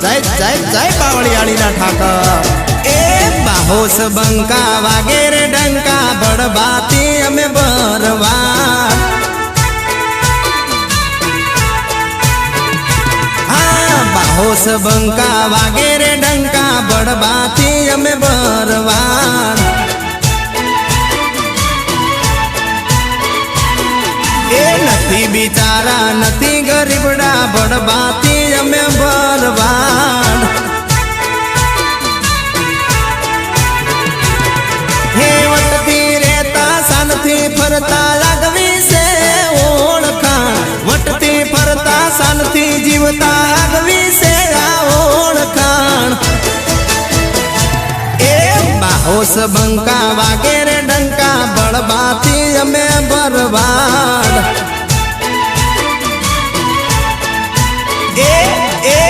जय जय जय बावळियाळी ना ठाकर ए बाहोस बंका वागेरे डंका बड़बाती हमें बरवा हाँ बाहोस बंका वागेरे डंका बड़बाती हमें बरवा ए नथी बिचारा नथी गरीबड़ा बड़बाती हमें बरवाड़ हे वटती रहता सानथी फरता लागवी से ओळखाण वटती फरता सानथी जीवता लागवी से आ ओळखाण ए बाहोस बंका वागेरे डंका बड़बाती हमें बरवाड़